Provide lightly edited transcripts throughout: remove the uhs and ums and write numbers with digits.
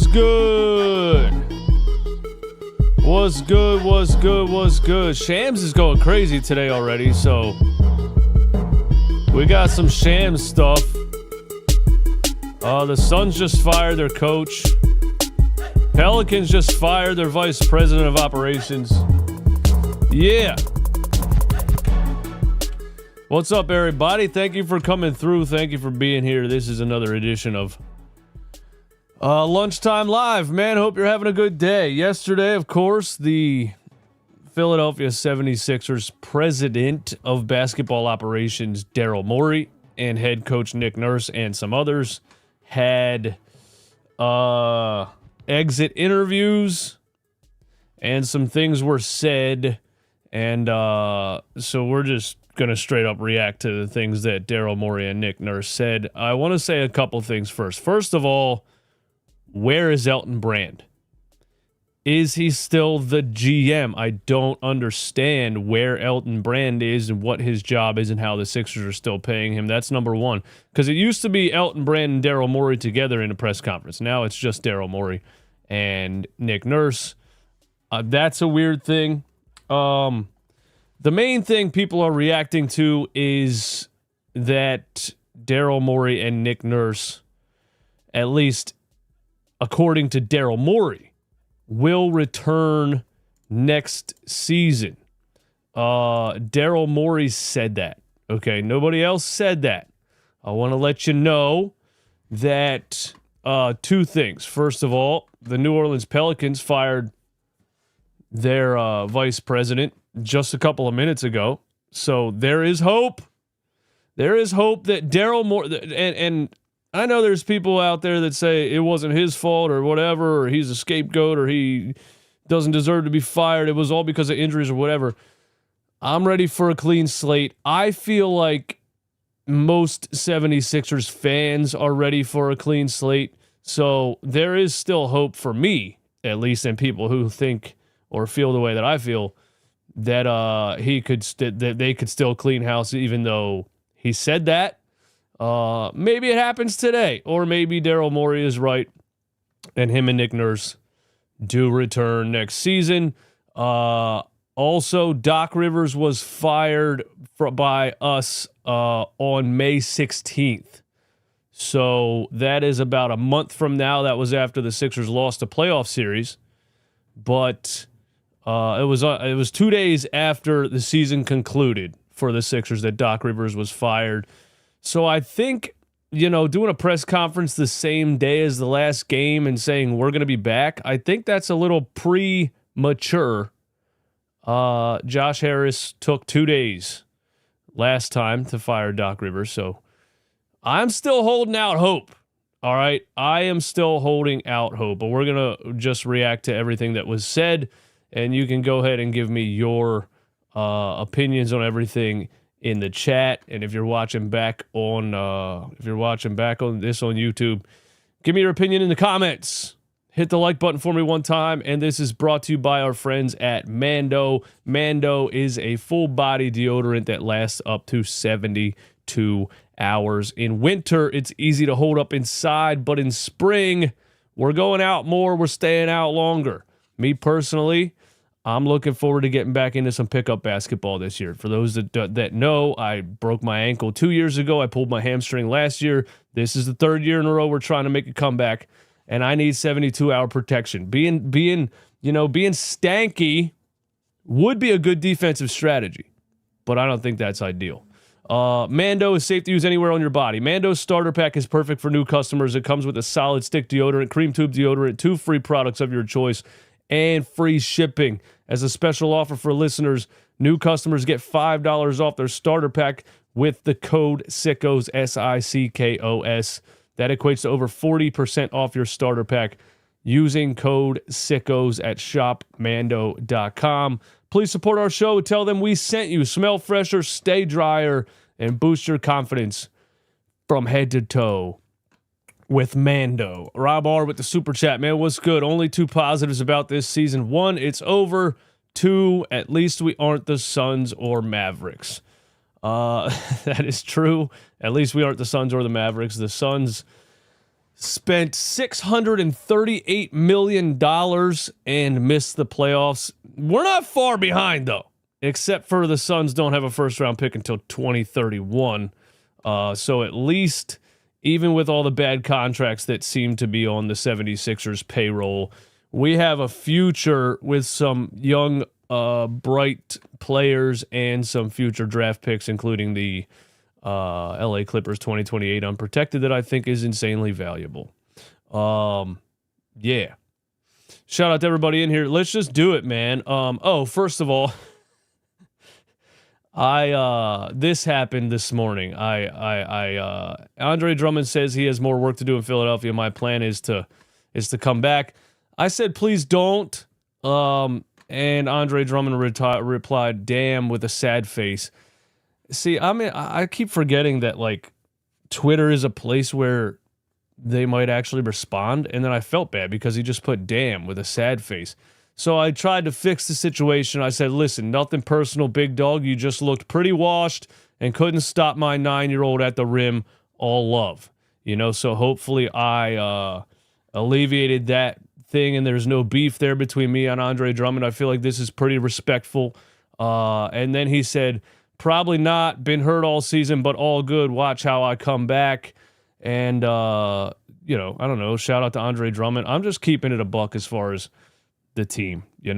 What's good? What's good? What's good? What's good? Shams is going crazy today already, so we got some Shams stuff. The Suns just fired their coach. Pelicans just fired their vice president of operations. Yeah. What's up, everybody? Thank you for coming through. Thank you for being here. This is another edition of Lunchtime Live, man. Hope you're having a good day. Yesterday, of course, the Philadelphia 76ers president of basketball operations, Daryl Morey, and head coach Nick Nurse and some others had exit interviews, and some things were said, and so we're just going to straight up react to the things that Daryl Morey and Nick Nurse said. I want to say a couple things first. First of all, where is Elton Brand? Is he still the GM? I don't understand where Elton Brand is and what his job is and how the Sixers are still paying him. That's number one. Because it used to be Elton Brand and Daryl Morey together in a press conference. Now it's just Daryl Morey and Nick Nurse. That's a weird thing. The main thing people are reacting to is that Daryl Morey and Nick Nurse, at least according to Daryl Morey, will return next season. Daryl Morey said that. Okay, nobody else said that. I want to let you know that two things. First of all, the New Orleans Pelicans fired their vice president just a couple of minutes ago. So there is hope. There is hope that Daryl Morey, and I know there's people out there that say it wasn't his fault or whatever, or he's a scapegoat, or he doesn't deserve to be fired. It was all because of injuries or whatever. I'm ready for a clean slate. I feel like most 76ers fans are ready for a clean slate. So there is still hope for me, at least, and people who think or feel the way that I feel, that that they could still clean house, even though he said that. Maybe it happens today, or maybe Daryl Morey is right, and him and Nick Nurse do return next season. Also, Doc Rivers was fired by us on May 16th. So that is about a month from now. That was after the Sixers lost a playoff series, but it was 2 days after the season concluded for the Sixers that Doc Rivers was fired. So I think, doing a press conference the same day as the last game and saying we're going to be back, I think that's a little premature. Josh Harris took 2 days last time to fire Doc Rivers, so I'm still holding out hope. All right, I am still holding out hope, but we're going to just react to everything that was said, and you can go ahead and give me your opinions on everything in the chat. And if you're watching back on this on YouTube, give me your opinion in the comments. Hit the like button for me one time. And this is brought to you by our friends at Mando. Mando is a full body deodorant that lasts up to 72 hours. In winter, it's easy to hold up inside, but in spring, we're going out more, we're staying out longer. Me personally, I'm looking forward to getting back into some pickup basketball this year. For those that know, I broke my ankle 2 years ago. I pulled my hamstring last year. This is the third year in a row we're trying to make a comeback, and I need 72-hour protection. Being stanky would be a good defensive strategy, but I don't think that's ideal. Mando is safe to use anywhere on your body. Mando's starter pack is perfect for new customers. It comes with a solid stick deodorant, cream tube deodorant, 2 free products of your choice, and free shipping. As a special offer for listeners, new customers get $5 off their starter pack with the code SICKOS, SICKOS. That equates to over 40% off your starter pack using code SICKOS at shopmando.com. Please support our show. Tell them we sent you. Smell fresher, stay drier, and boost your confidence from head to toe with Mando. Rob R with the super chat. Man, what's good? Only 2 positives about this season. 1, it's over. 2, at least we aren't the Suns or Mavericks. That is true. At least we aren't the Suns or the Mavericks. The Suns spent $638 million and missed the playoffs. We're not far behind, though, except for the Suns don't have a first-round pick until 2031. So at least, even with all the bad contracts that seem to be on the 76ers payroll, we have a future with some young, bright players and some future draft picks, including the LA Clippers 2028 unprotected that I think is insanely valuable. Yeah. Shout out to everybody in here. Let's just do it, man. First of all, this happened this morning. Andre Drummond says he has more work to do in Philadelphia. My plan is to come back. I said, please don't. And Andre Drummond replied, damn, with a sad face. See, I keep forgetting that, like, Twitter is a place where they might actually respond, and then I felt bad because he just put damn with a sad face. So I tried to fix the situation. I said, listen, nothing personal, big dog. You just looked pretty washed and couldn't stop my 9-year-old at the rim. All love. So hopefully I alleviated that thing, and there's no beef there between me and Andre Drummond. I feel like this is pretty respectful. And then he said, probably not. Been hurt all season, but all good. Watch how I come back. And, I don't know. Shout out to Andre Drummond. I'm just keeping it a buck as far as the team. You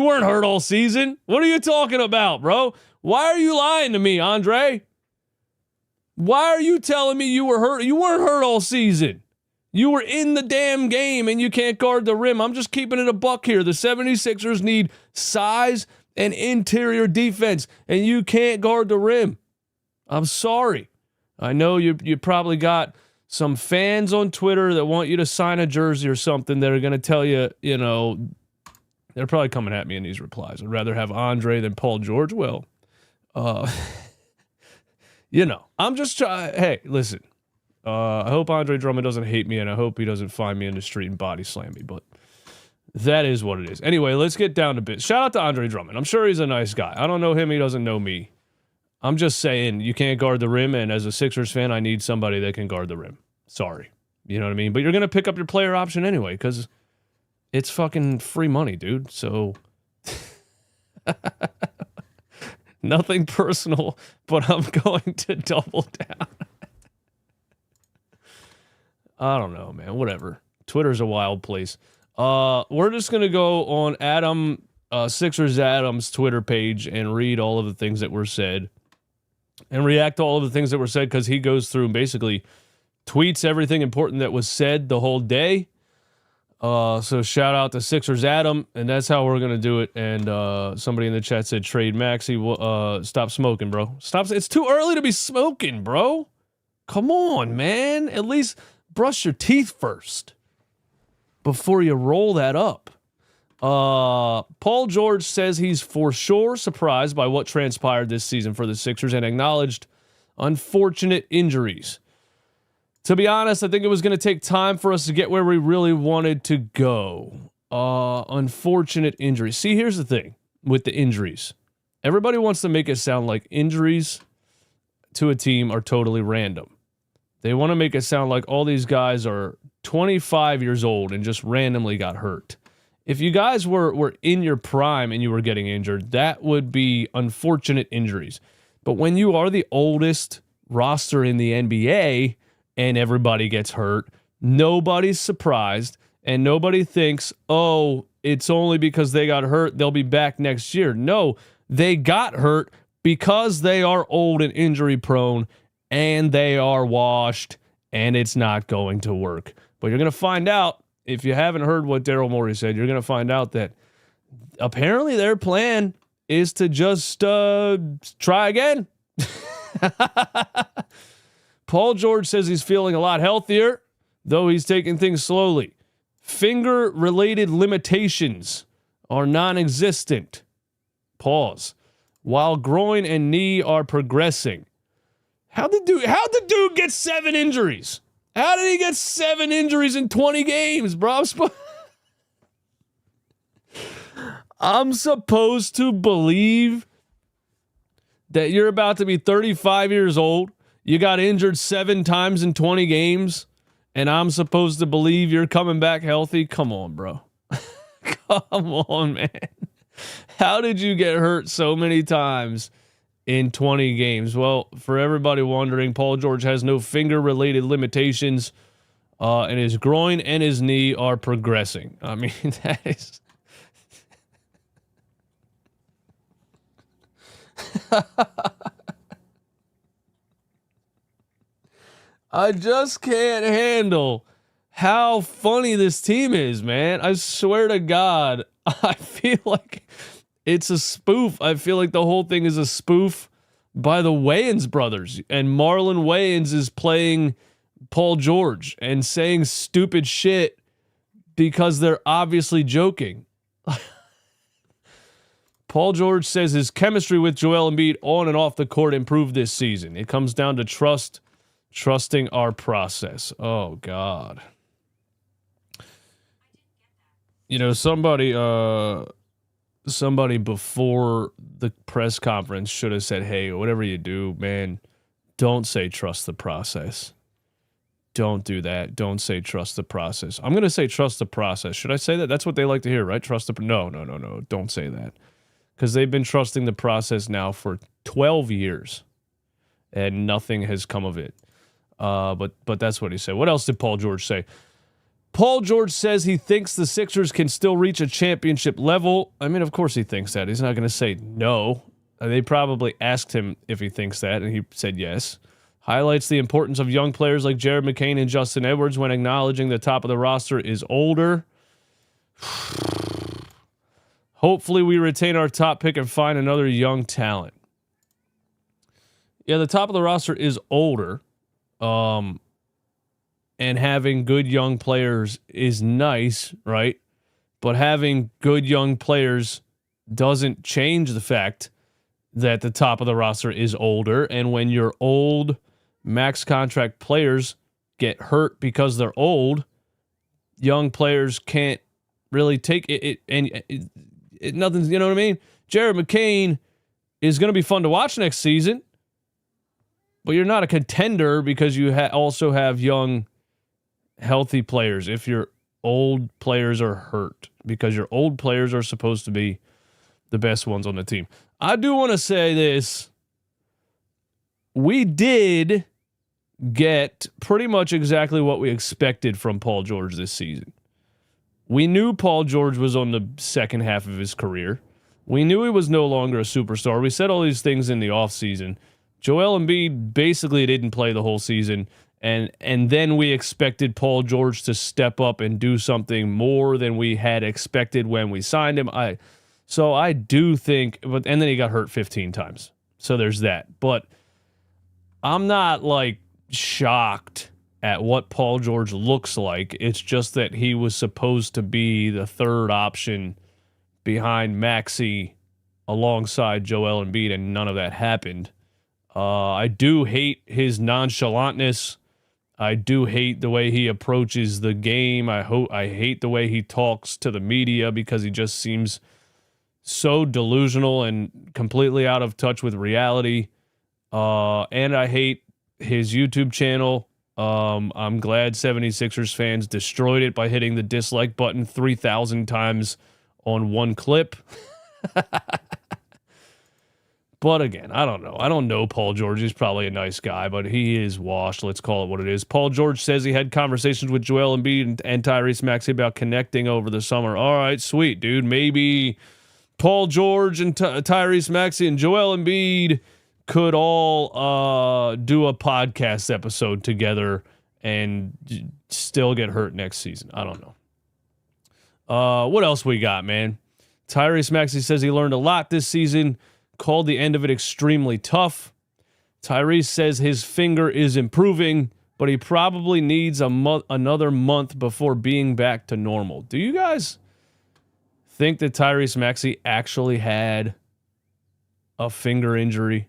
weren't hurt all season. What are you talking about, bro? Why are you lying to me, Andre? Why are you telling me you were hurt? You weren't hurt all season. You were in the damn game and you can't guard the rim. I'm just keeping it a buck here. The 76ers need size and interior defense, and you can't guard the rim. I'm sorry. I know you probably got some fans on Twitter that want you to sign a jersey or something that are going to tell you, they're probably coming at me in these replies. I'd rather have Andre than Paul George. Well, I'm just trying. Hey, listen, I hope Andre Drummond doesn't hate me, and I hope he doesn't find me in the street and body slam me, but that is what it is. Anyway, let's get down to business. Shout out to Andre Drummond. I'm sure he's a nice guy. I don't know him. He doesn't know me. I'm just saying you can't guard the rim, and as a Sixers fan, I need somebody that can guard the rim. Sorry. You know what I mean? But you're going to pick up your player option anyway because it's fucking free money, dude. So nothing personal, but I'm going to double down. I don't know, man. Whatever. Twitter's a wild place. We're just going to go on Sixers Adam's Twitter page and read all of the things that were said and react to all of the things that were said because he goes through and basically tweets everything important that was said the whole day. So shout out to Sixers Adam, and that's how we're going to do it. And somebody in the chat said, trade Maxey. Stop smoking, bro. Stop. It's too early to be smoking, bro. Come on, man. At least brush your teeth first before you roll that up. Paul George says he's for sure surprised by what transpired this season for the Sixers and acknowledged unfortunate injuries. To be honest, I think it was going to take time for us to get where we really wanted to go. Unfortunate injuries. See, here's the thing with the injuries. Everybody wants to make it sound like injuries to a team are totally random. They want to make it sound like all these guys are 25 years old and just randomly got hurt. If you guys were in your prime and you were getting injured, that would be unfortunate injuries. But when you are the oldest roster in the NBA and everybody gets hurt, nobody's surprised and nobody thinks, oh, it's only because they got hurt, they'll be back next year. No, they got hurt because they are old and injury prone and they are washed and it's not going to work. But you're going to find out, if you haven't heard what Daryl Morey said, you're going to find out that apparently their plan is to just try again. Paul George says he's feeling a lot healthier, though he's taking things slowly. Finger-related limitations are non-existent. Pause. While groin and knee are progressing. How'd the dude get 7 injuries? How did he get 7 injuries in 20 games, bro? I'm supposed to believe that you're about to be 35 years old. You got injured 7 times in 20 games. and I'm supposed to believe you're coming back healthy? Come on, bro. Come on, man. How did you get hurt so many times in 20 games? Well, for everybody wondering, Paul George has no finger-related limitations, and his groin and his knee are progressing. I mean, that is... I just can't handle how funny this team is, man. I swear to God, I feel like it's a spoof. I feel like the whole thing is a spoof by the Wayans brothers. And Marlon Wayans is playing Paul George and saying stupid shit because they're obviously joking. Paul George says his chemistry with Joel Embiid on and off the court improved this season. It comes down to trusting our process. Oh, God. You know, somebody before the press conference should have said, hey, whatever you do, man, don't say trust the process. Don't do that. Don't say trust the process. I'm going to say trust the process. Should I say that? That's what they like to hear, right? Trust the... No. Don't say that. Because they've been trusting the process now for 12 years, and nothing has come of it. But that's what he said. What else did Paul George say? Paul George says he thinks the Sixers can still reach a championship level. I mean, of course he thinks that. He's not going to say no. They probably asked him if he thinks that, and he said yes. Highlights the importance of young players like Jared McCain and Justin Edwards when acknowledging the top of the roster is older. Hopefully we retain our top pick and find another young talent. Yeah, the top of the roster is older. And having good young players is nice, right? But having good young players doesn't change the fact that the top of the roster is older. And when your old max contract players get hurt because they're old, young players can't really take it. Nothing's, you know what I mean? Jared McCain is going to be fun to watch next season, but you're not a contender because you also have young, healthy players if your old players are hurt, because your old players are supposed to be the best ones on the team. I do want to say this. We did get pretty much exactly what we expected from Paul George this season. We knew Paul George was on the second half of his career. We knew he was no longer a superstar. We said all these things in the offseason. Joel Embiid basically didn't play the whole season, and then we expected Paul George to step up and do something more than we had expected when we signed him. So I do think, and then he got hurt 15 times. So there's that. But I'm not like shocked at what Paul George looks like. It's just that he was supposed to be the third option behind Maxey alongside Joel Embiid, and none of that happened. I do hate his nonchalantness. I do hate the way he approaches the game. I hate the way he talks to the media because he just seems so delusional and completely out of touch with reality. And I hate his YouTube channel. I'm glad 76ers fans destroyed it by hitting the dislike button 3,000 times on one clip. But again, I don't know. I don't know Paul George. He's probably a nice guy, but he is washed. Let's call it what it is. Paul George says he had conversations with Joel Embiid and Tyrese Maxey about connecting over the summer. All right, sweet, dude. Maybe Paul George and Tyrese Maxey and Joel Embiid could all do a podcast episode together and still get hurt next season. I don't know. What else we got, man? Tyrese Maxey says he learned a lot this season, called the end of it extremely tough. Tyrese says his finger is improving, but he probably needs another month before being back to normal. Do you guys think that Tyrese Maxey actually had a finger injury?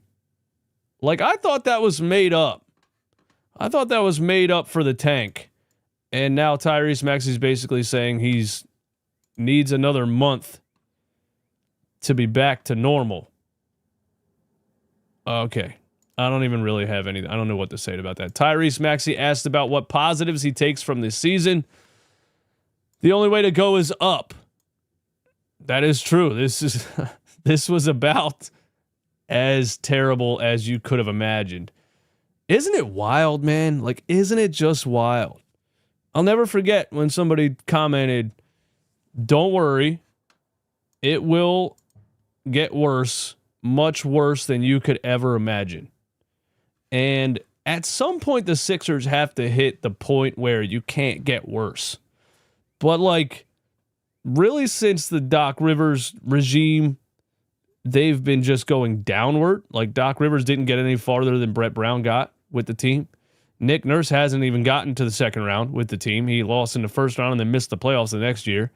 Like, I thought that was made up. I thought that was made up for the tank. And now Tyrese Maxey's basically saying he's needs another month to be back to normal. Okay. I don't even really have anything. I don't know what to say about that. Tyrese Maxey asked about what positives he takes from this season. The only way to go is up. That is true. This was about as terrible as you could have imagined. Isn't it wild, man? Like, isn't it just wild? I'll never forget when somebody commented, "Don't worry, it will get worse, much worse than you could ever imagine." And at some point, the Sixers have to hit the point where you can't get worse. But, like, really, since the Doc Rivers regime, they've been just going downward. Like, Doc Rivers didn't get any farther than Brett Brown got with the team. Nick Nurse hasn't even gotten to the second round with the team. He lost in the first round and then missed the playoffs the next year.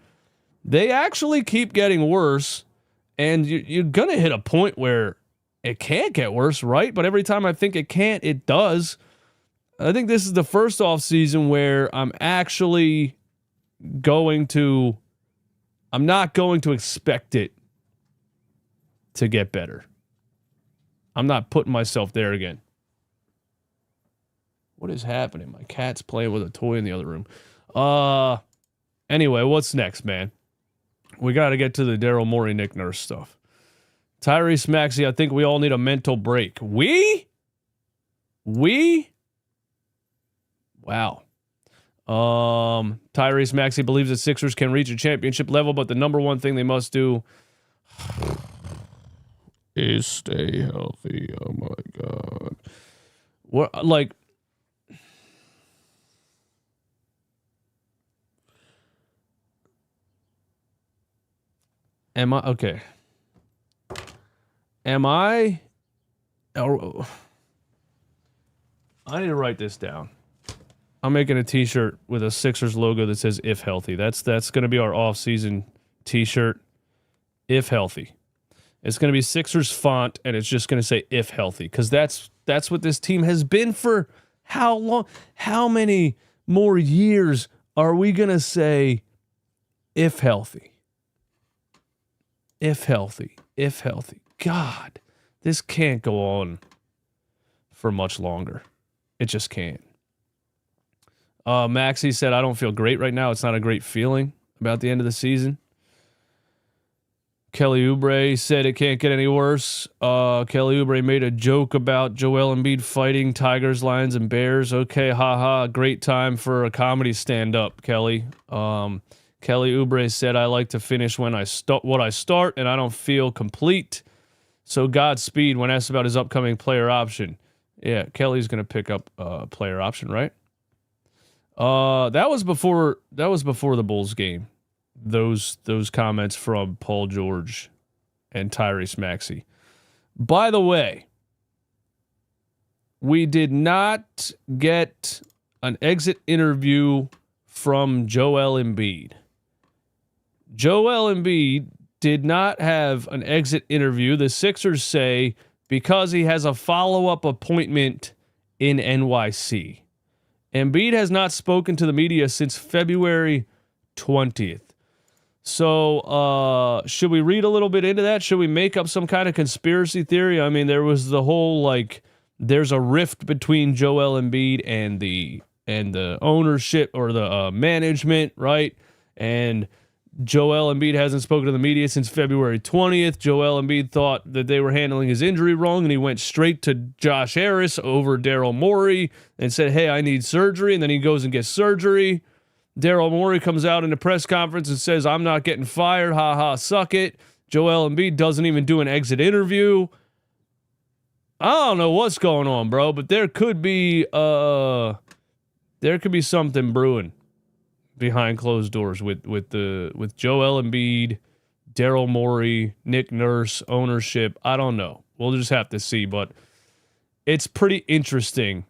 They actually keep getting worse, and you're going to hit a point where it can't get worse, right? But every time I think it can't, it does. I think this is the first offseason where I'm actually I'm not going to expect it to get better. I'm not putting myself there again. What is happening? My cat's playing with a toy in the other room. Anyway, what's next, man? We got to get to the Daryl Morey, Nick Nurse stuff. Tyrese Maxey, I think we all need a mental break. We? Wow. Tyrese Maxey believes the Sixers can reach a championship level, but the number one thing they must do is stay healthy. Oh my God. What, like, am I okay? I need to write this down. I'm making a t-shirt with a Sixers logo that says "If Healthy." That's going to be our off-season t-shirt. If healthy. It's going to be Sixers font, and it's just going to say "If Healthy," because that's what this team has been for how long? How many more years are we going to say "If Healthy"? If healthy. If healthy. God, this can't go on for much longer. It just can't. Maxey said, "I don't feel great right now. It's not a great feeling about the end of the season." Kelly Oubre said it can't get any worse. Kelly Oubre made a joke about Joel Embiid fighting Tigers, Lions, and Bears. Okay, haha, great time for a comedy stand-up, Kelly. Kelly Oubre said, "I like to finish when I start, and I don't feel complete. So Godspeed." When asked about his upcoming player option, yeah, Kelly's gonna pick up player option, right? That was before the Bulls game. Those comments from Paul George and Tyrese Maxey. By the way, we did not get an exit interview from Joel Embiid. Joel Embiid did not have an exit interview. The Sixers say because he has a follow-up appointment in NYC. Embiid has not spoken to the media since February 20th. So, should we read a little bit into that? Should we make up some kind of conspiracy theory? I mean, there was the whole, like, there's a rift between Joel Embiid and the ownership or the management, right? And Joel Embiid hasn't spoken to the media since February 20th. Joel Embiid thought that they were handling his injury wrong, and he went straight to Josh Harris over Daryl Morey and said, "Hey, I need surgery," and then he goes and gets surgery. Daryl Morey comes out in a press conference and says, "I'm not getting fired. Ha ha, suck it." Joel Embiid doesn't even do an exit interview. I don't know what's going on, bro, but there could be something brewing behind closed doors with Joel Embiid, Daryl Morey, Nick Nurse, ownership. I don't know. We'll just have to see, but it's pretty interesting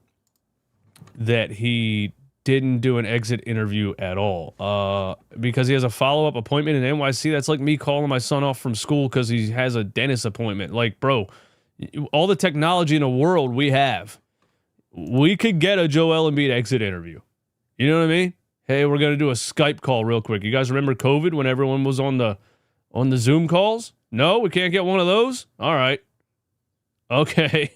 that he didn't do an exit interview at all because he has a follow-up appointment in NYC. That's like me calling my son off from school because he has a dentist appointment. Like, bro, all the technology in the world we have, we could get a Joel Embiid exit interview. You know what I mean? Hey, we're going to do a Skype call real quick. You guys remember COVID when everyone was on the Zoom calls? No, we can't get one of those? All right. Okay.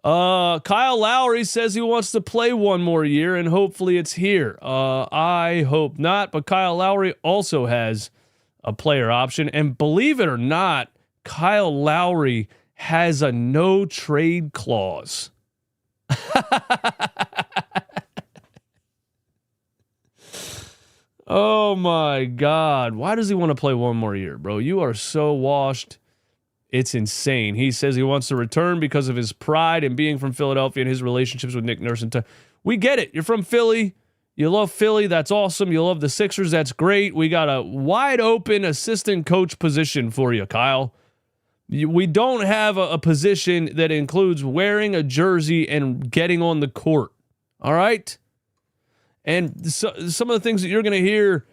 Kyle Lowry says he wants to play one more year, and hopefully it's here. I hope not, but Kyle Lowry also has a player option. And believe it or not, Kyle Lowry has a no-trade clause. Oh, my God. Why does he want to play one more year, bro? You are so washed. It's insane. He says he wants to return because of his pride and being from Philadelphia and his relationships with Nick Nurse. We get it. You're from Philly. You love Philly. That's awesome. You love the Sixers. That's great. We got a wide open assistant coach position for you, Kyle. We don't have a position that includes wearing a jersey and getting on the court. All right? And so, some of the things that you're going to hear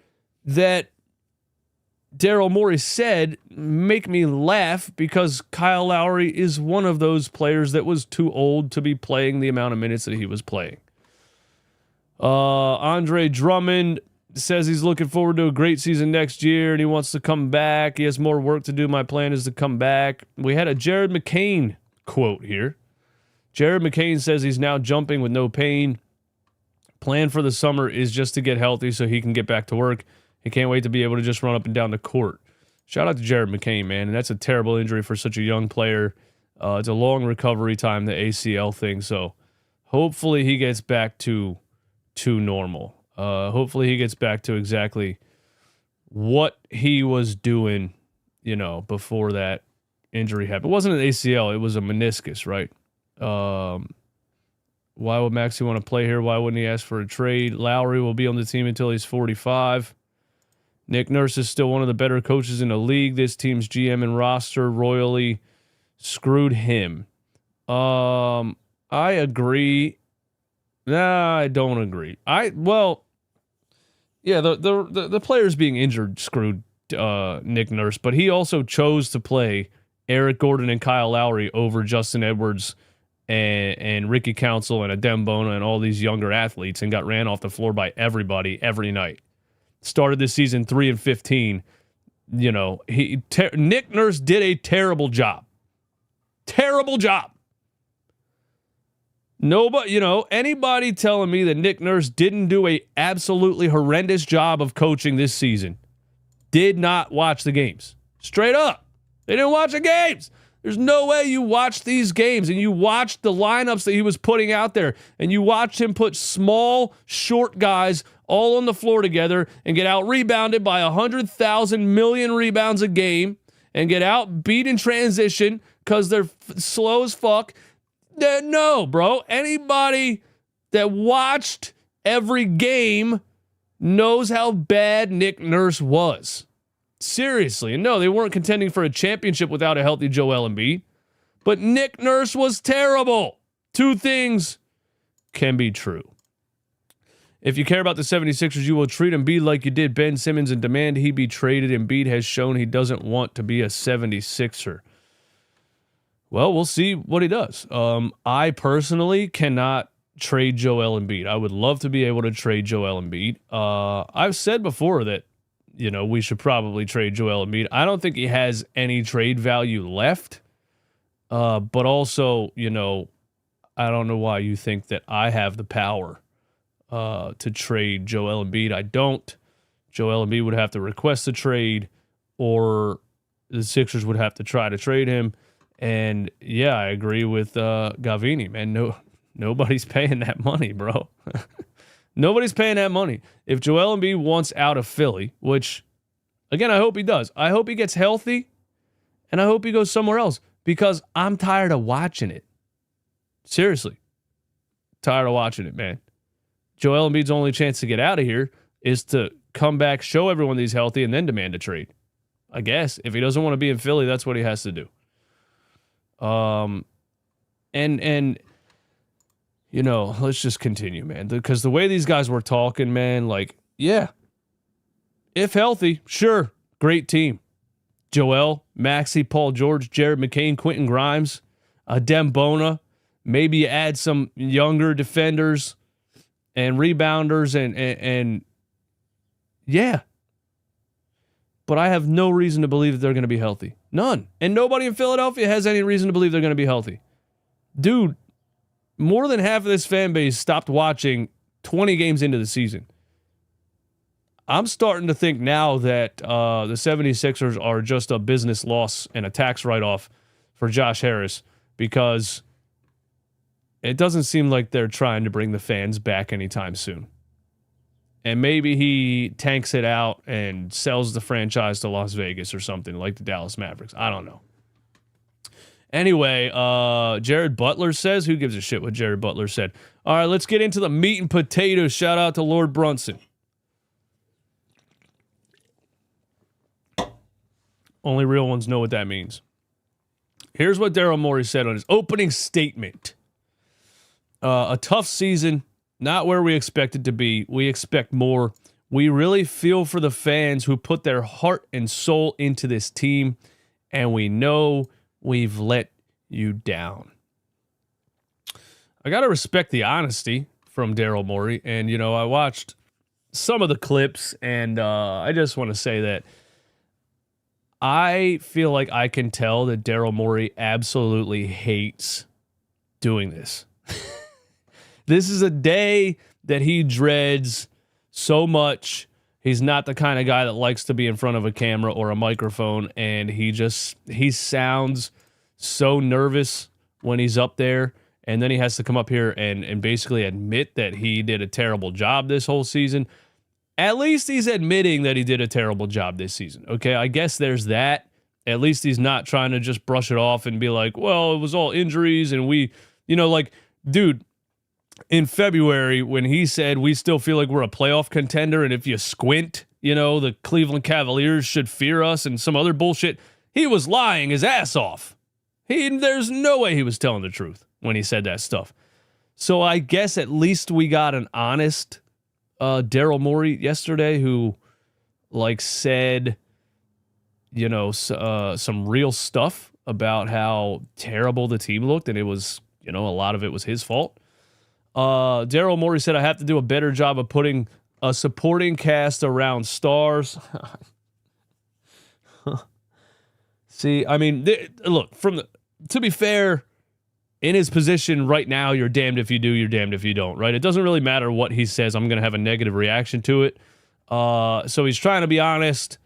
that Daryl Morey said make me laugh because Kyle Lowry is one of those players that was too old to be playing the amount of minutes that he was playing. Andre Drummond says he's looking forward to a great season next year and he wants to come back. He has more work to do. My plan is to come back. We had a Jared McCain quote here. Jared McCain says he's now jumping with no pain. Plan for the summer is just to get healthy so he can get back to work. He can't wait to be able to just run up and down the court. Shout out to Jared McCain, man. And that's a terrible injury for such a young player. It's a long recovery time, the ACL thing. So hopefully he gets back to normal. Hopefully he gets back to exactly what he was doing, before that injury happened. It wasn't an ACL. It was a meniscus, right? Why would Maxey want to play here? Why wouldn't he ask for a trade? Lowry will be on the team until he's 45. Nick Nurse is still one of the better coaches in the league. This team's GM and roster royally screwed him. I agree. Nah, I don't agree. The players being injured screwed Nick Nurse, but he also chose to play Eric Gordon and Kyle Lowry over Justin Edwards and Ricky Council and Adem Bona and all these younger athletes and got ran off the floor by everybody every night. Started this season 3-15. Nick Nurse did a terrible job. Terrible job. Nobody, anybody telling me that Nick Nurse didn't do a absolutely horrendous job of coaching this season did not watch the games. Straight up. They didn't watch the games. There's no way you watched these games and you watched the lineups that he was putting out there and you watched him put small, short guys all on the floor together and get out-rebounded by 100,000 million rebounds a game and get out-beat in transition because they're slow as fuck. No, bro. Anybody that watched every game knows how bad Nick Nurse was. Seriously. And no, they weren't contending for a championship without a healthy Joel Embiid. But Nick Nurse was terrible. Two things can be true. If you care about the 76ers, you will treat Embiid like you did Ben Simmons and demand he be traded. Embiid has shown he doesn't want to be a 76er. Well, we'll see what he does. I personally cannot trade Joel Embiid. I would love to be able to trade Joel Embiid. I've said before that, we should probably trade Joel Embiid. I don't think he has any trade value left. But also, I don't know why you think that I have the power to trade Joel Embiid. I don't. Joel Embiid would have to request a trade or the Sixers would have to try to trade him. And yeah, I agree with Gavini, man. Nobody's paying that money, bro. Nobody's paying that money. If Joel Embiid wants out of Philly, which, again, I hope he does. I hope he gets healthy, and I hope he goes somewhere else because I'm tired of watching it. Seriously. Tired of watching it, man. Joel Embiid's only chance to get out of here is to come back, show everyone that he's healthy, and then demand a trade. I guess. If he doesn't want to be in Philly, that's what he has to do. Let's just continue, man. Because the way these guys were talking, man, yeah. If healthy, sure, great team. Joel, Maxey, Paul George, Jared McCain, Quentin Grimes, Adem Bona. Maybe you add some younger defenders and rebounders and yeah. But I have no reason to believe that they're going to be healthy. None. And nobody in Philadelphia has any reason to believe they're going to be healthy. Dude, more than half of this fan base stopped watching 20 games into the season. I'm starting to think now that the 76ers are just a business loss and a tax write-off for Josh Harris, because it doesn't seem like they're trying to bring the fans back anytime soon. And maybe he tanks it out and sells the franchise to Las Vegas or something like the Dallas Mavericks. I don't know. Anyway, Jared Butler says, who gives a shit what Jared Butler said? All right, let's get into the meat and potatoes. Shout out to Lord Brunson. Only real ones know what that means. Here's what Daryl Morey said on his opening statement. A tough season, not where we expected to be. We expect more. We really feel for the fans who put their heart and soul into this team, and we know we've let you down. I got to respect the honesty from Daryl Morey, and, you know, I watched some of the clips, and I just want to say that I feel like I can tell that Daryl Morey absolutely hates doing this. This is a day that he dreads so much. He's not the kind of guy that likes to be in front of a camera or a microphone, and he sounds so nervous when he's up there, and then he has to come up here and basically admit that he did a terrible job this whole season. At least he's admitting that he did a terrible job this season. Okay, I guess there's that. At least he's not trying to just brush it off and be like, well, it was all injuries and we, you know, like, dude, in February when he said we still feel like we're a playoff contender and if you squint, you know, the Cleveland Cavaliers should fear us and some other bullshit, he was lying his ass off. There's no way he was telling the truth when he said that stuff. So I guess at least we got an honest Daryl Morey yesterday who, like, said, you know, some real stuff about how terrible the team looked, and it was, you know, a lot of it was his fault. Daryl Morey said, I have to do a better job of putting a supporting cast around stars. See, I mean, look, to be fair, in his position right now, you're damned if you do, you're damned if you don't, right? It doesn't really matter what he says. I'm going to have a negative reaction to it. So he's trying to be honest,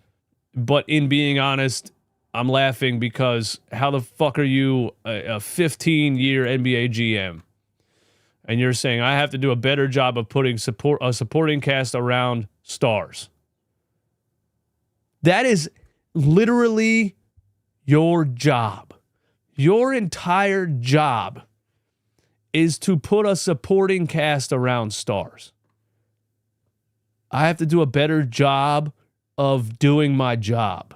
but in being honest, I'm laughing because how the fuck are you a 15-year NBA GM? And you're saying, I have to do a better job of putting a supporting cast around stars. That is literally your job. Your entire job is to put a supporting cast around stars. I have to do a better job of doing my job.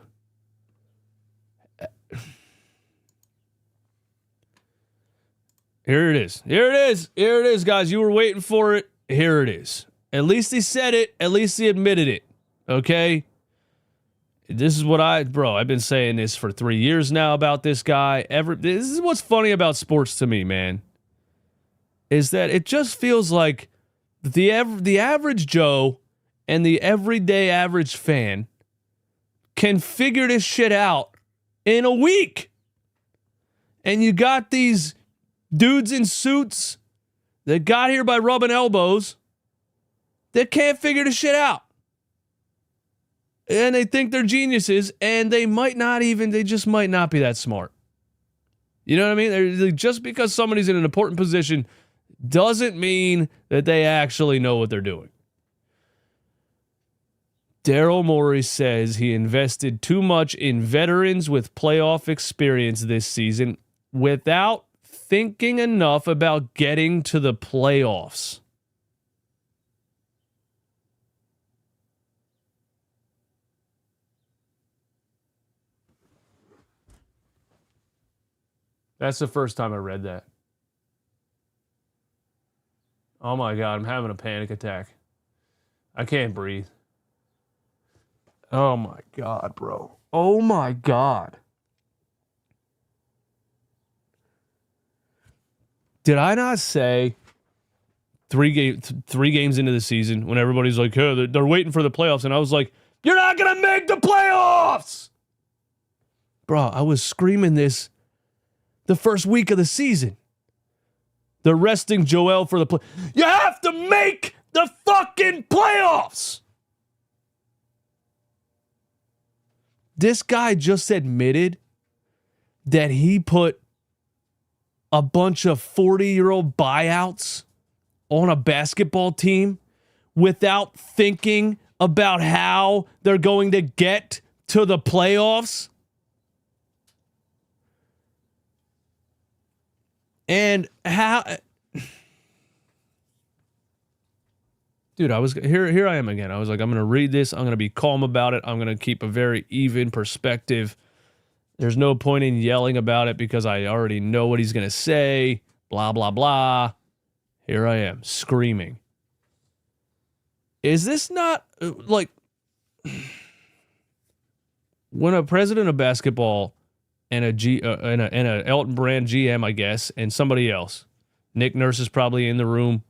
Here it is. Here it is. Here it is, guys. You were waiting for it. Here it is. At least he said it. At least he admitted it. Okay? This is what I've been saying this for 3 years now about this guy. This is what's funny about sports to me, man. Is that it just feels like the average Joe and the everyday average fan can figure this shit out in a week. And you got these dudes in suits that got here by rubbing elbows that can't figure the shit out. And they think they're geniuses, and they just might not be that smart. You know what I mean? Just because somebody's in an important position doesn't mean that they actually know what they're doing. Daryl Morey says he invested too much in veterans with playoff experience this season without thinking enough about getting to the playoffs. That's the first time I read that. Oh my God, I'm having a panic attack. I can't breathe. Oh my God, bro. Oh my God. Did I not say three games into the season when everybody's like, hey, they're waiting for the playoffs, and I was like, you're not going to make the playoffs! Bro, I was screaming this the first week of the season. They're resting Joel for the play. You have to make the fucking playoffs. This guy just admitted that he put a bunch of 40-year-old buyouts on a basketball team without thinking about how they're going to get to the playoffs. And how, dude, I was here I am again. I was like, I'm going to read this. I'm going to be calm about it. I'm going to keep a very even perspective. There's no point in yelling about it because I already know what he's going to say. Blah, blah, blah. Here I am screaming. Is this not like when a president of basketball and a Elton Brand GM, I guess, and somebody else, Nick Nurse is probably in the room,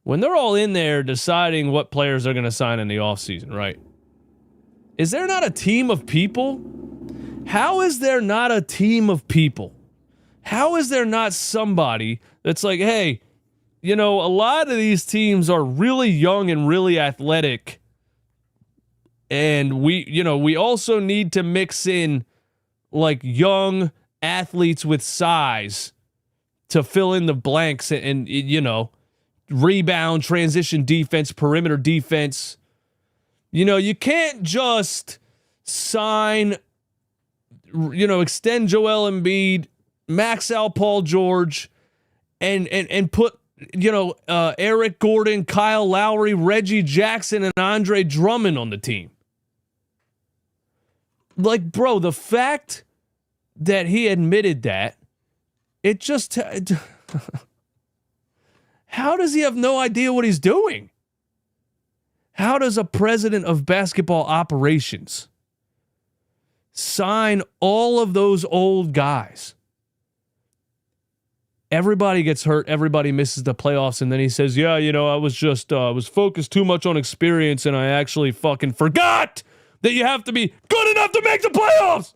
when they're all in there deciding what players they're going to sign in the offseason, right? Is there not a team of people? How is there not a team of people? How is there not somebody that's like, hey, you know, a lot of these teams are really young and really athletic. And we also need to mix in like young athletes with size to fill in the blanks and rebound, transition defense, perimeter defense. You know, you can't just sign, extend Joel Embiid, max out Paul George, and put, Eric Gordon, Kyle Lowry, Reggie Jackson, and Andre Drummond on the team. Like, bro, the fact that he admitted that, it just... How does he have no idea what he's doing? How does a president of basketball operations sign all of those old guys? Everybody gets hurt. Everybody misses the playoffs. And then he says, yeah, I was focused too much on experience and I actually fucking forgot that you have to be good enough to make the playoffs.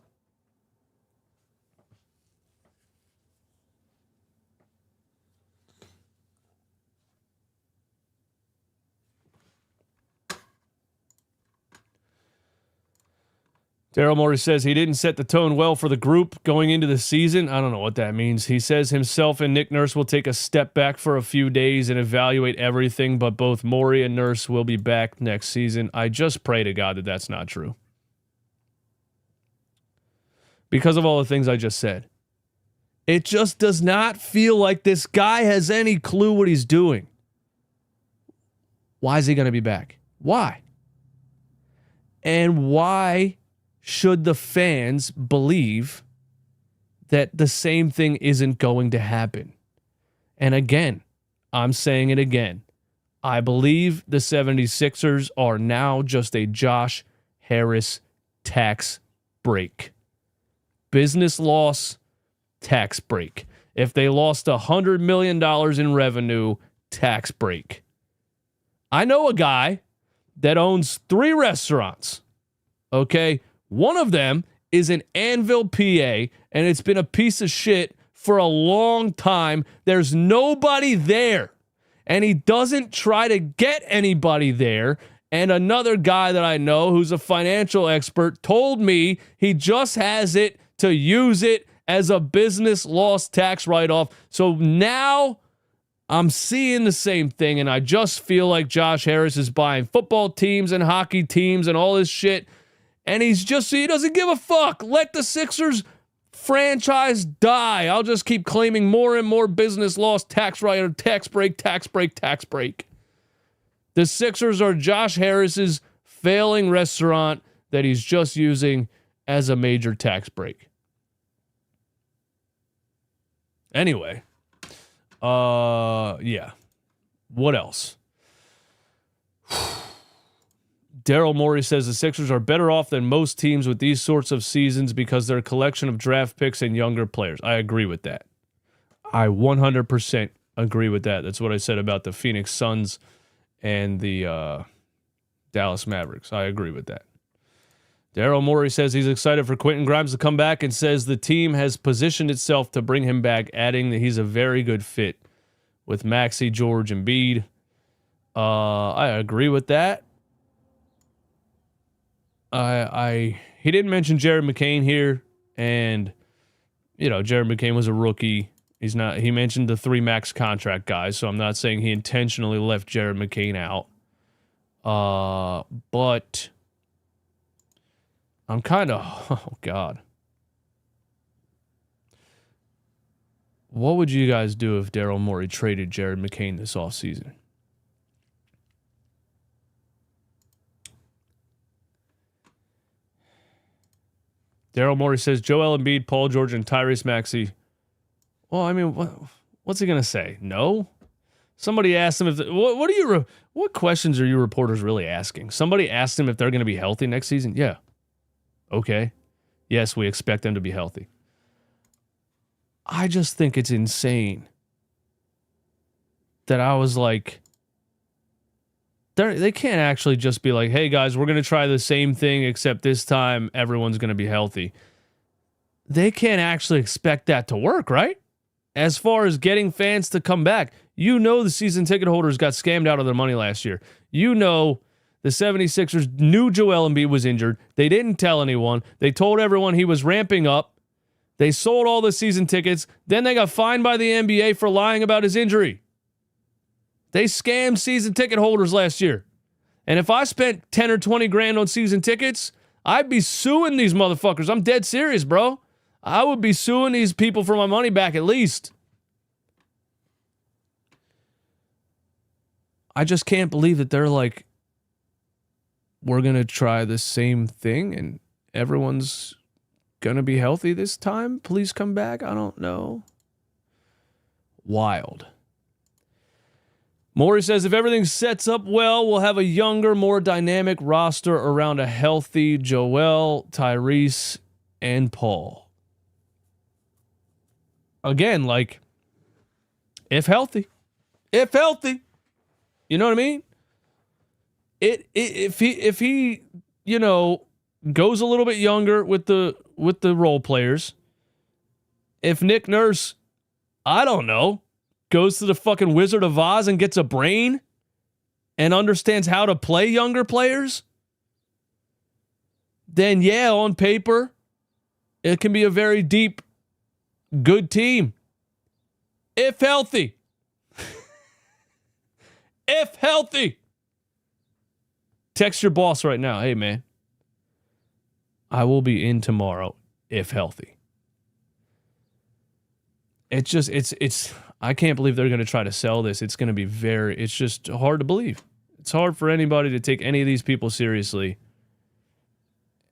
Daryl Morey says he didn't set the tone well for the group going into the season. I don't know what that means. He says himself and Nick Nurse will take a step back for a few days and evaluate everything, but both Morey and Nurse will be back next season. I just pray to God that that's not true. Because of all the things I just said. It just does not feel like this guy has any clue what he's doing. Why is he going to be back? Why? And why should the fans believe that the same thing isn't going to happen? And again, I'm saying it again. I believe the 76ers are now just a Josh Harris tax break. Business loss, tax break. If they lost $100 million in revenue, tax break. I know a guy that owns 3 restaurants. Okay? One of them is in Anvil, PA, and it's been a piece of shit for a long time. There's nobody there, and he doesn't try to get anybody there. And another guy that I know who's a financial expert told me he just has it to use it as a business loss tax write-off. So now I'm seeing the same thing, and I just feel like Josh Harris is buying football teams and hockey teams and all this shit. And he doesn't give a fuck. Let the Sixers franchise die. I'll just keep claiming more and more business loss, tax write-off, tax break, tax break, tax break. The Sixers are Josh Harris's failing restaurant that he's just using as a major tax break. Anyway, yeah. What else? Daryl Morey says the Sixers are better off than most teams with these sorts of seasons because they're a collection of draft picks and younger players. I agree with that. I 100% agree with that. That's what I said about the Phoenix Suns and the Dallas Mavericks. I agree with that. Daryl Morey says he's excited for Quentin Grimes to come back and says the team has positioned itself to bring him back, adding that he's a very good fit with Maxey, George, and Embiid. I agree with that. He didn't mention Jared McCain here, and Jared McCain was a rookie. He's not. He mentioned the 3 max contract guys, so I'm not saying he intentionally left Jared McCain out. But I'm kind of, oh God. What would you guys do if Daryl Morey traded Jared McCain this offseason? Daryl Morey says Joel Embiid, Paul George, and Tyrese Maxey. Well, I mean, what's he gonna say? No. Somebody asked him if what questions are you reporters really asking? Somebody asked him if they're gonna be healthy next season. Yeah. Okay. Yes, we expect them to be healthy. I just think it's insane that I was like, they can't actually just be like, hey guys, we're going to try the same thing, except this time everyone's going to be healthy. They can't actually expect that to work, right? As far as getting fans to come back, the season ticket holders got scammed out of their money last year. The 76ers knew Joel Embiid was injured. They didn't tell anyone. They told everyone he was ramping up. They sold all the season tickets. Then they got fined by the NBA for lying about his injury. They scammed season ticket holders last year. And if I spent 10 or 20 grand on season tickets, I'd be suing these motherfuckers. I'm dead serious, bro. I would be suing these people for my money back at least. I just can't believe that they're like, we're going to try the same thing and everyone's going to be healthy this time. Please come back. I don't know. Wild. Morey says, if everything sets up well, we'll have a younger, more dynamic roster around a healthy Joel, Tyrese, and Paul. Again, like, if healthy. If healthy. You know what I mean? If he goes a little bit younger with the role players. If Nick Nurse, I don't know, goes to the fucking Wizard of Oz and gets a brain and understands how to play younger players, then yeah, on paper, it can be a very deep, good team. If healthy. If healthy. Text your boss right now. Hey, man, I will be in tomorrow if healthy. It's I can't believe they're going to try to sell this. It's going to be it's just hard to believe. It's hard for anybody to take any of these people seriously.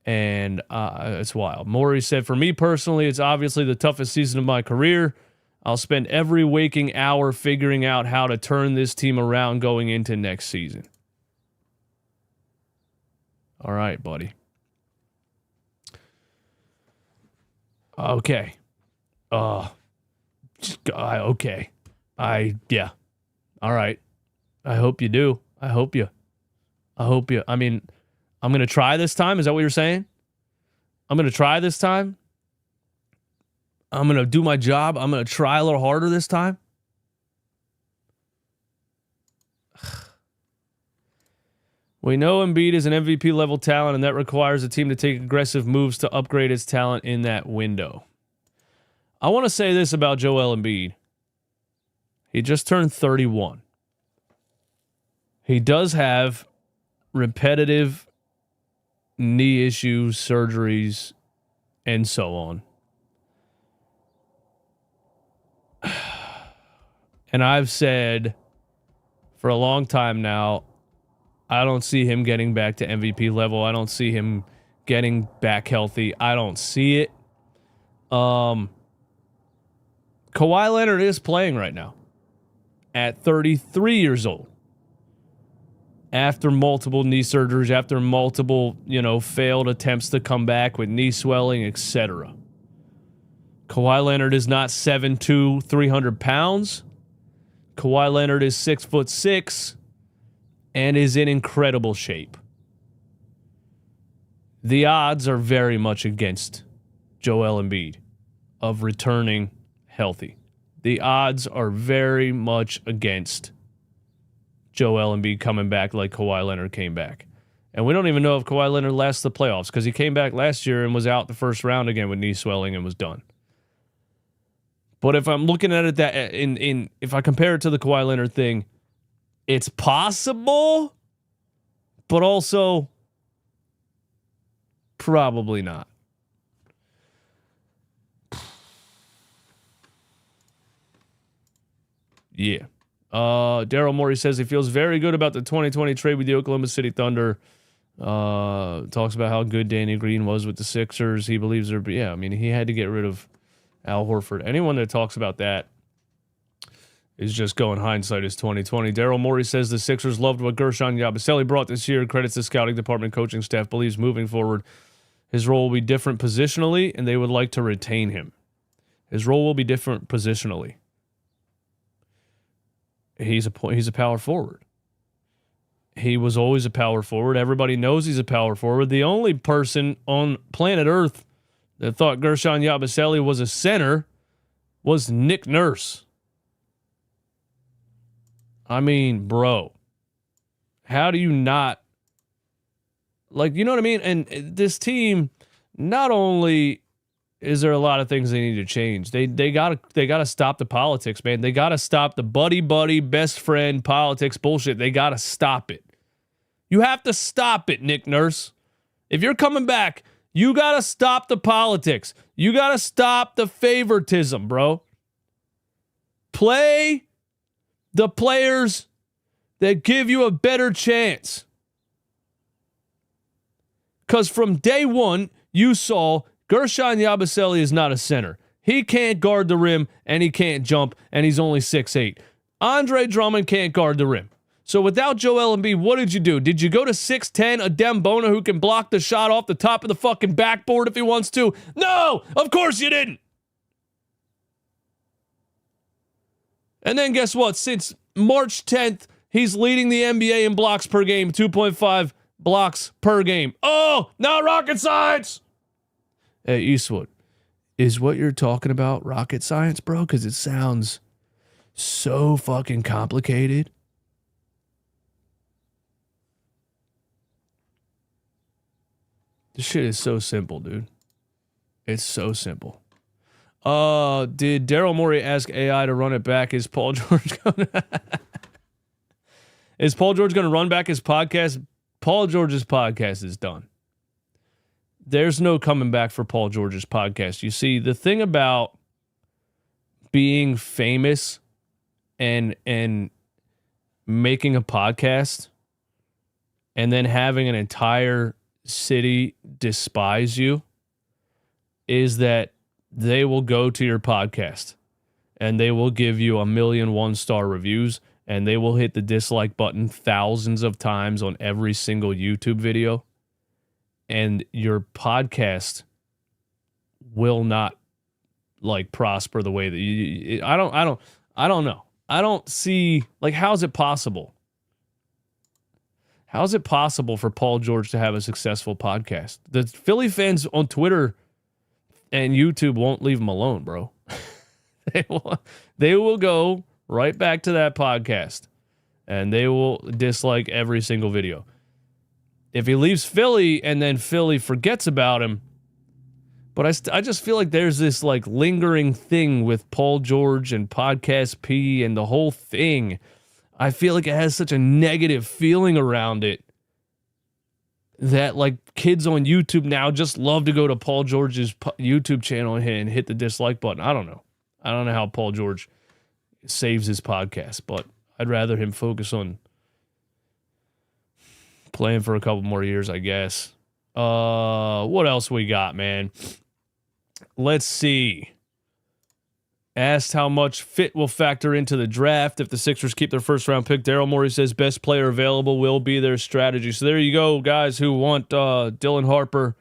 And it's wild. Morey said, for me personally, it's obviously the toughest season of my career. I'll spend every waking hour figuring out how to turn this team around going into next season. All right, buddy. Okay. Okay. Yeah. All right. I hope you do. I hope you. I mean, I'm going to try this time. Is that what you're saying? I'm going to try this time. I'm going to do my job. I'm going to try a little harder this time. We know Embiid is an MVP level talent, and that requires a team to take aggressive moves to upgrade its talent in that window. I want to say this about Joel Embiid. He just turned 31. He does have repetitive knee issues, surgeries, and so on. And I've said for a long time now, I don't see him getting back to MVP level. I don't see him getting back healthy. I don't see it. Kawhi Leonard is playing right now at 33 years old. After multiple knee surgeries, after multiple, failed attempts to come back with knee swelling, etc. Kawhi Leonard is not 7'2", 300 pounds. Kawhi Leonard is 6'6", and is in incredible shape. The odds are very much against Joel Embiid of returning healthy. The odds are very much against Joel Embiid coming back like Kawhi Leonard came back. And we don't even know if Kawhi Leonard lasts the playoffs because he came back last year and was out the first round again with knee swelling and was done. But if I'm looking at it that if I compare it to the Kawhi Leonard thing, it's possible, but also probably not. Yeah. Daryl Morey says he feels very good about the 2020 trade with the Oklahoma City Thunder. Talks about how good Danny Green was with the Sixers. He believes he had to get rid of Al Horford. Anyone that talks about that is just going hindsight is 2020. Daryl Morey says the Sixers loved what Gershon Yabusele brought this year. Credits the scouting department, coaching staff. Believes moving forward, his role will be different positionally, and they would like to retain him. His role will be different positionally. He's a power forward. He was always a power forward. Everybody knows he's a power forward. The only person on planet Earth that thought Gershon Yabusele was a center was Nick Nurse. I mean, bro, how do you not, you know what I mean? And this team, not only is there a lot of things they need to change, they gotta stop the politics, man. They gotta stop the buddy best friend politics bullshit. They gotta stop it. You have to stop it, Nick Nurse. If you're coming back, you gotta stop the politics. You gotta stop the favoritism, bro. Play the players that give you a better chance. Because from day one, you saw Gershon Yabusele is not a center. He can't guard the rim, and he can't jump, and he's only 6'8". Andre Drummond can't guard the rim. So without Joel Embiid, what did you do? Did you go to 6'10", a Dembona who can block the shot off the top of the fucking backboard if he wants to? No! Of course you didn't! And then guess what? Since March 10th, he's leading the NBA in blocks per game, 2.5 blocks per game. Oh, not rocket science! Hey, Eastwood, is what you're talking about rocket science, bro? Because it sounds so fucking complicated. This shit is so simple, dude. It's so simple. Did Daryl Morey ask AI to run it back? Is Paul George going to run back his podcast? Paul George's podcast is done. There's no coming back for Paul George's podcast. You see, the thing about being famous and making a podcast and then having an entire city despise you is that they will go to your podcast and they will give you 1 million 1-star reviews and they will hit the dislike button thousands of times on every single YouTube video, and your podcast will not prosper the way that you. I don't know. I don't see, how's it possible? How is it possible for Paul George to have a successful podcast? The Philly fans on Twitter and YouTube won't leave him alone, bro. They will go right back to that podcast, and they will dislike every single video. If he leaves Philly and then Philly forgets about him, but I just feel like there's this lingering thing with Paul George and Podcast P and the whole thing. I feel like it has such a negative feeling around it that kids on YouTube now just love to go to Paul George's YouTube channel and hit the dislike button. I don't know. I don't know how Paul George saves his podcast, but I'd rather him focus on playing for a couple more years, I guess. What else we got, man? Let's see. Asked how much fit will factor into the draft if the Sixers keep their first-round pick. Daryl Morey says best player available will be their strategy. So there you go, guys who want Dylan Harper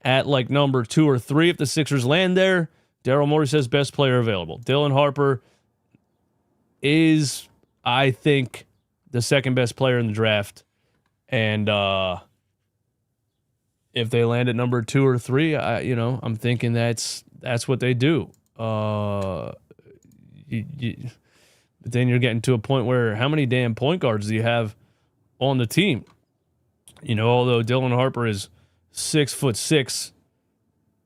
at number 2 or 3 if the Sixers land there. Daryl Morey says best player available. Dylan Harper is, I think, the second best player in the draft. And if they land at number 2 or 3, I'm thinking that's what they do. But then you're getting to a point where how many damn point guards do you have on the team? You know, although Dylan Harper is 6'6",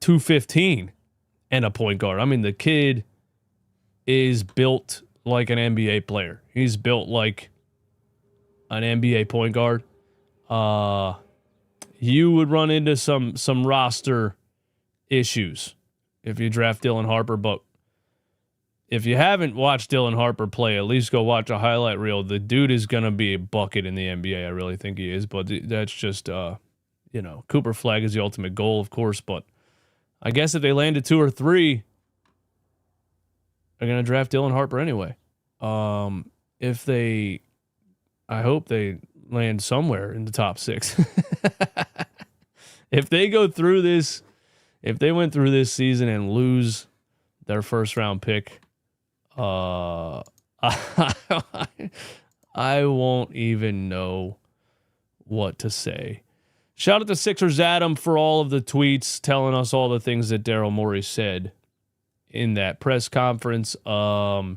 215, and a point guard. I mean, the kid is built like an NBA player. He's built like an NBA point guard. You would run into some roster issues if you draft Dylan Harper, but if you haven't watched Dylan Harper play, at least go watch a highlight reel. The dude is going to be a bucket in the NBA. I really think he is, but that's just, Cooper Flag is the ultimate goal, of course, but I guess if they landed 2 or 3, they're going to draft Dylan Harper anyway. I hope they land somewhere in the top 6. If they go through this, if they went through this season and lose their first round pick, I won't even know what to say. Shout out to Sixers Adam for all of the tweets telling us all the things that Daryl Morey said in that press conference. Yeah,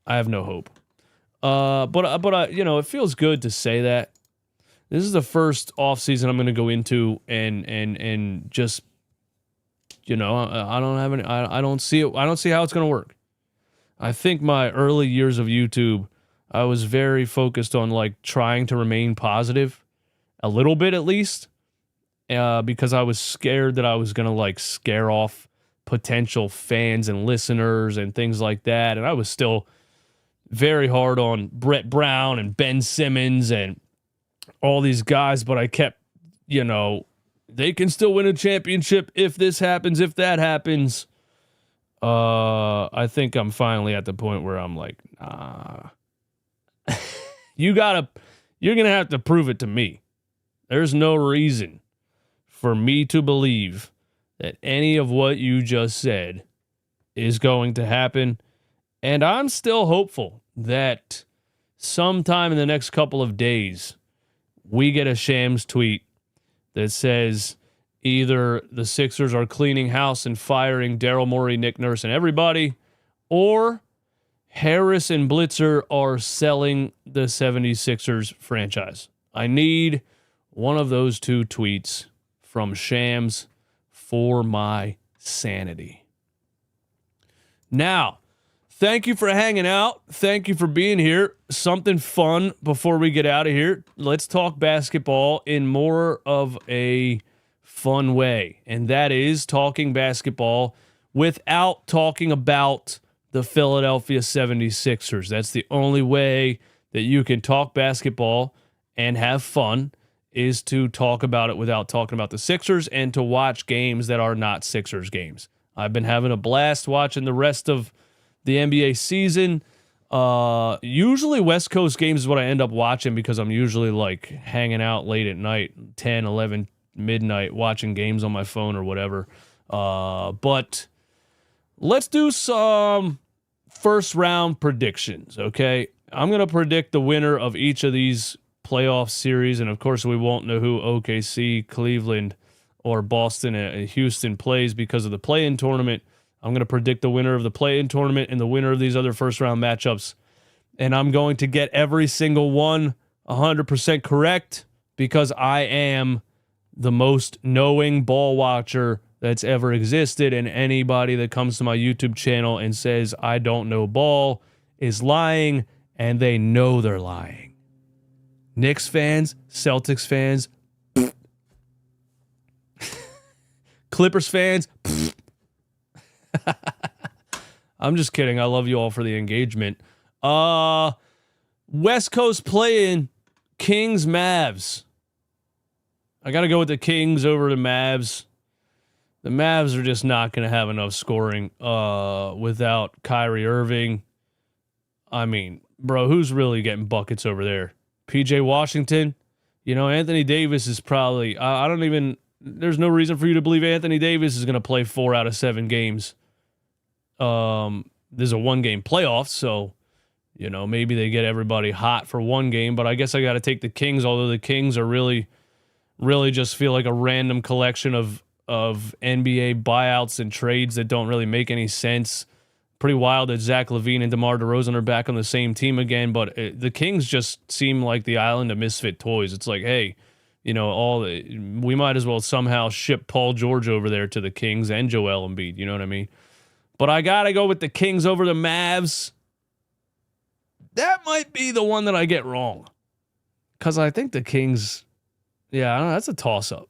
I have no hope. But it feels good to say that. This is the first offseason I'm going to go into and just, I don't see it. I don't see how it's going to work. I think my early years of YouTube, I was very focused on like trying to remain positive a little bit at least, because I was scared that I was going to like scare off potential fans and listeners and things like that. And I was still very hard on Brett Brown and Ben Simmons and all these guys, but I kept, they can still win a championship if this happens, if that happens. I think I'm finally at the point where I'm like, nah. You're going to have to prove it to me. There's no reason for me to believe that any of what you just said is going to happen. And I'm still hopeful that sometime in the next couple of days, we get a Shams tweet that says either the Sixers are cleaning house and firing Daryl Morey, Nick Nurse, and everybody, or Harris and Blitzer are selling the 76ers franchise. I need one of those 2 tweets from Shams for my sanity. Now, thank you for hanging out. Thank you for being here. Something fun before we get out of here. Let's talk basketball in more of a fun way, and that is talking basketball without talking about the Philadelphia 76ers. That's the only way that you can talk basketball and have fun, is to talk about it without talking about the Sixers and to watch games that are not Sixers games. I've been having a blast watching the rest of the NBA season. Usually West Coast games is what I end up watching because I'm usually like hanging out late at night, 10, 11, midnight, watching games on my phone or whatever. But let's do some first round predictions, okay? I'm going to predict the winner of each of these playoff series, and of course we won't know who OKC, Cleveland, or Boston and Houston plays because of the play-in tournament. I'm going to predict the winner of the play-in tournament and the winner of these other first-round matchups, and I'm going to get every single one 100% correct because I am the most knowing ball watcher that's ever existed, and anybody that comes to my YouTube channel and says I don't know ball is lying, and they know they're lying. Knicks fans, Celtics fans, Clippers fans. I'm just kidding. I love you all for the engagement. West Coast play-in, Kings, Mavs. I got to go with the Kings over the Mavs. The Mavs are just not going to have enough scoring without Kyrie Irving. I mean, bro, who's really getting buckets over there? PJ Washington? Anthony Davis is probably... there's no reason for you to believe Anthony Davis is going to play 4 out of 7 games. There's a 1-game playoff, so, maybe they get everybody hot for 1 game, but I guess I got to take the Kings, although the Kings are really just feel like a random collection of of NBA buyouts and trades that don't really make any sense. Pretty wild that Zach LaVine and DeMar DeRozan are back on the same team again, but the Kings just seem like the island of misfit toys. It's like, hey, we might as well somehow ship Paul George over there to the Kings and Joel Embiid. You know what I mean? But I got to go with the Kings over the Mavs. That might be the one that I get wrong. Because I think the Kings, I don't know, that's a toss-up.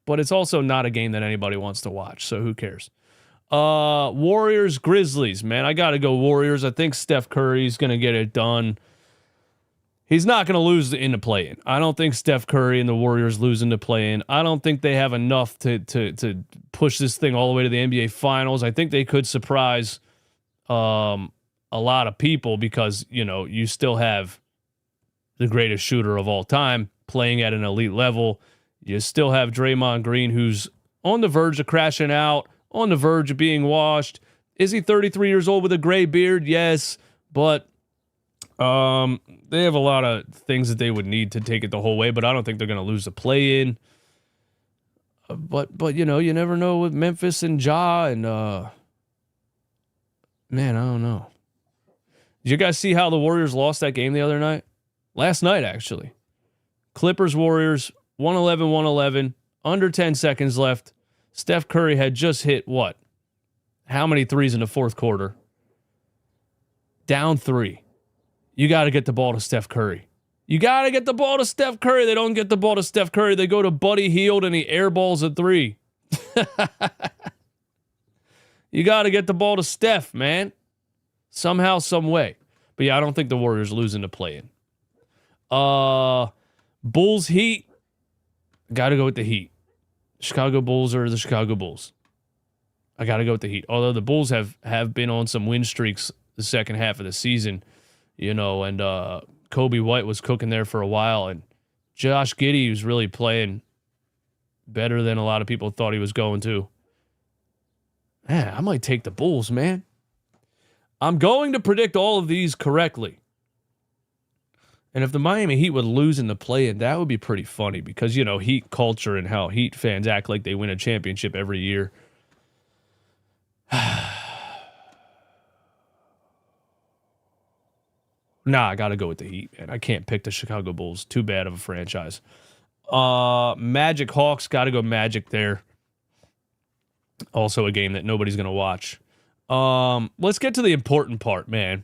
But it's also not a game that anybody wants to watch, so who cares? Warriors, Grizzlies, man. I got to go Warriors. I think Steph Curry's going to get it done. He's not going to lose in the play-in. I don't think Steph Curry and the Warriors lose in the play-in. I don't think they have enough to push this thing all the way to the NBA Finals. I think they could surprise a lot of people because, you still have the greatest shooter of all time playing at an elite level. You still have Draymond Green, who's on the verge of crashing out, on the verge of being washed. Is he 33 years old with a gray beard? Yes, but they have a lot of things that they would need to take it the whole way, but I don't think they're going to lose the play-in. But you never know with Memphis and Ja and man, I don't know. Did you guys see how the Warriors lost that game the other night? Last night, actually. Clippers-Warriors, 111-111, under 10 seconds left. Steph Curry had just hit what? How many threes in the fourth quarter? Down 3. You got to get the ball to Steph Curry. You got to get the ball to Steph Curry. They don't get the ball to Steph Curry. They go to Buddy Hield and he airballs a 3. You got to get the ball to Steph, man. Somehow, some way. But yeah, I don't think the Warriors losing to play-in. Bulls, Heat. Got to go with the Heat. Chicago Bulls or the Chicago Bulls. I got to go with the Heat. Although the Bulls have been on some win streaks the second half of the season. And Kobe White was cooking there for a while, and Josh Giddey was really playing better than a lot of people thought he was going to. Man, I might take the Bulls, man. I'm going to predict all of these correctly. And if the Miami Heat would lose in the play-in, that would be pretty funny because, Heat culture and how Heat fans act like they win a championship every year. Nah, I got to go with the Heat, man. I can't pick the Chicago Bulls. Too bad of a franchise. Magic Hawks, got to go Magic there. Also a game that nobody's going to watch. Let's get to the important part, man.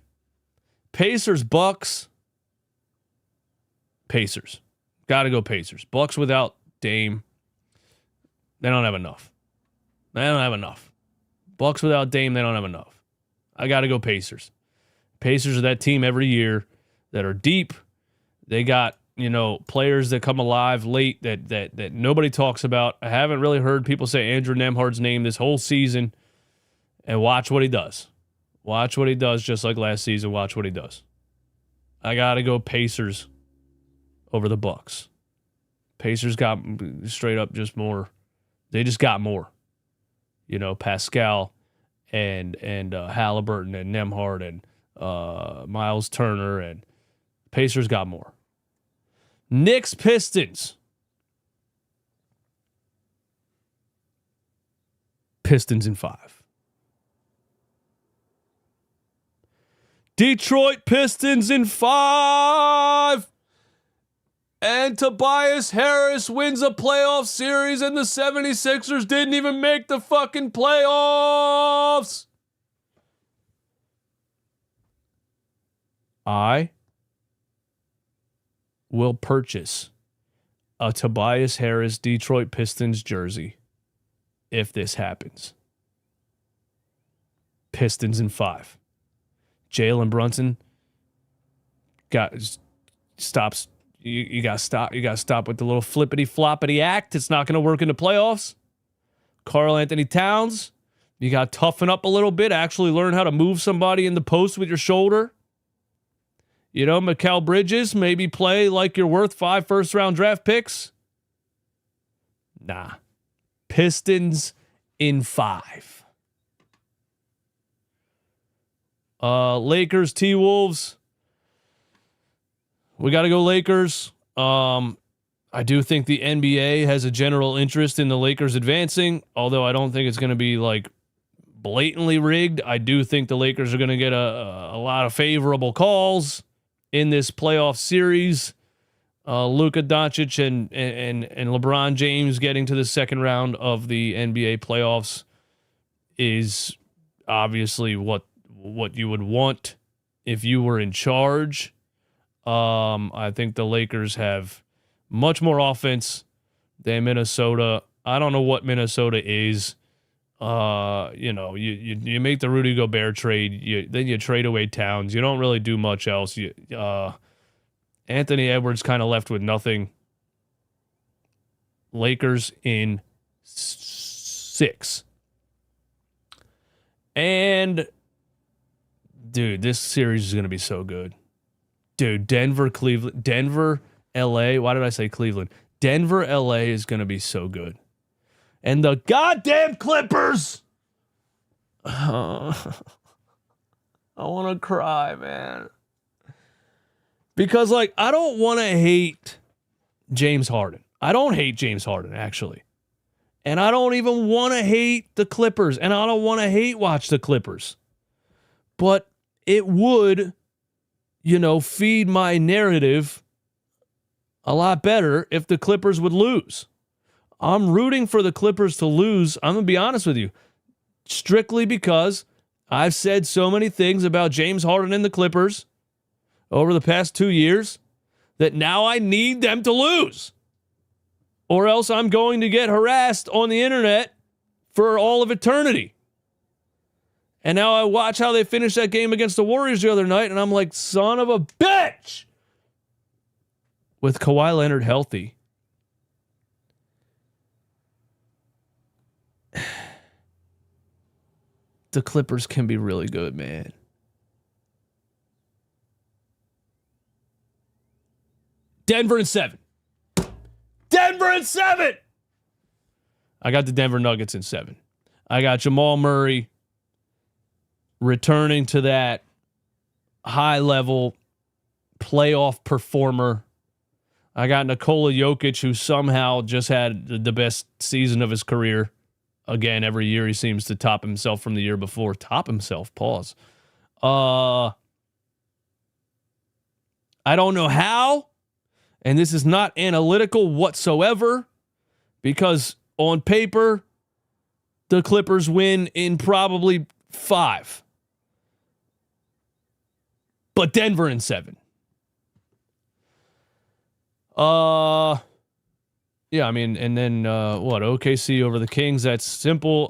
Pacers, Bucks. Pacers. Got to go Pacers. Bucks without Dame. They don't have enough. Bucks without Dame, they don't have enough. I got to go Pacers. Pacers are that team every year that are deep. They got, players that come alive late that nobody talks about. I haven't really heard people say Andrew Nembhard's name this whole season. And watch what he does. Watch what he does just like last season. Watch what he does. I got to go Pacers over the Bucks. Pacers got straight up just more. They just got more. Pascal and Halliburton and Nembhard and Miles Turner, and Pacers got more. Knicks, Pistons. Pistons in 5. Detroit Pistons in 5. And Tobias Harris wins a playoff series, and the 76ers didn't even make the fucking playoffs. I will purchase a Tobias Harris Detroit Pistons jersey if this happens. Pistons in 5. Jalen Brunson stops. You got to stop. You got to stop with the little flippity floppity act. It's not going to work in the playoffs. Karl Anthony Towns, you got to toughen up a little bit. Actually learn how to move somebody in the post with your shoulder. Mikal Bridges, maybe play like you're worth 5 first-round draft picks. Nah. Pistons in 5. Lakers, T-Wolves. We got to go Lakers. I I do think the NBA has a general interest in the Lakers advancing, although I don't think it's going to be like blatantly rigged. I do think the Lakers are going to get a lot of favorable calls in this playoff series. Luka Doncic and LeBron James getting to the second round of the NBA playoffs is obviously what you would want if you were in charge. I think the Lakers have much more offense than Minnesota. I don't know what Minnesota is. You make the Rudy Gobert trade, then you trade away Towns. You don't really do much else. Anthony Edwards kind of left with nothing. Lakers in 6. And, dude, this series is going to be so good. Dude, Denver, LA. Why did I say Cleveland? Denver, LA is going to be so good. And the goddamn Clippers. I want to cry, man. Because, like, I don't want to hate James Harden. I don't hate James Harden, actually. And I don't even want to hate the Clippers. And I don't want to hate watch the Clippers. But it would, feed my narrative a lot better if the Clippers would lose. I'm rooting for the Clippers to lose. I'm going to be honest with you. Strictly because I've said so many things about James Harden and the Clippers over the past 2 years that now I need them to lose. Or else I'm going to get harassed on the internet for all of eternity. And now I watch how they finished that game against the Warriors the other night, and I'm like, son of a bitch! With Kawhi Leonard healthy, the Clippers can be really good, man. Denver in 7. Denver in 7! I got the Denver Nuggets in 7. I got Jamal Murray returning to that high-level playoff performer. I got Nikola Jokic, who somehow just had the best season of his career. Again, every year he seems to top himself from the year before. Top himself, pause. I don't know how, and this is not analytical whatsoever, because on paper, the Clippers win in probably 5. But Denver in 7. Yeah, I mean, and then OKC over the Kings, that's simple.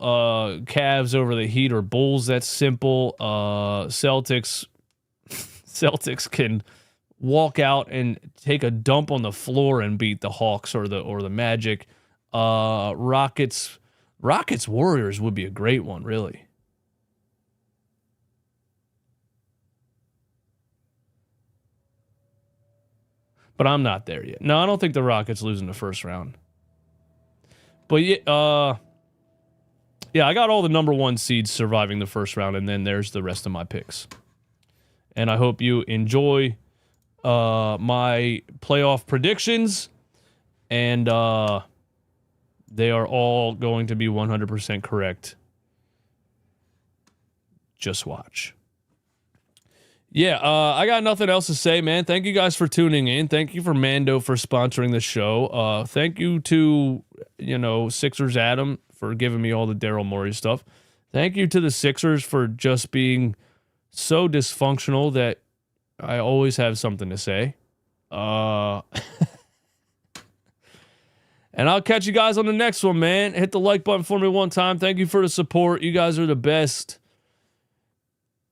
Cavs over the Heat or Bulls, that's simple. Celtics can walk out and take a dump on the floor and beat the Hawks or the Magic. Rockets Warriors would be a great one, really. But I'm not there yet. No, I don't think the Rockets lose in the first round. But yeah, I got all the number 1 seeds surviving the first round, and then there's the rest of my picks. And I hope you enjoy my playoff predictions, and they are all going to be 100% correct. Just watch. Yeah, I got nothing else to say, man. Thank you guys for tuning in. Thank you for Mando for sponsoring the show. Thank you to, Sixers Adam for giving me all the Daryl Morey stuff. Thank you to the Sixers for just being so dysfunctional that I always have something to say. And I'll catch you guys on the next one, man. Hit the like button for me one time. Thank you for the support. You guys are the best.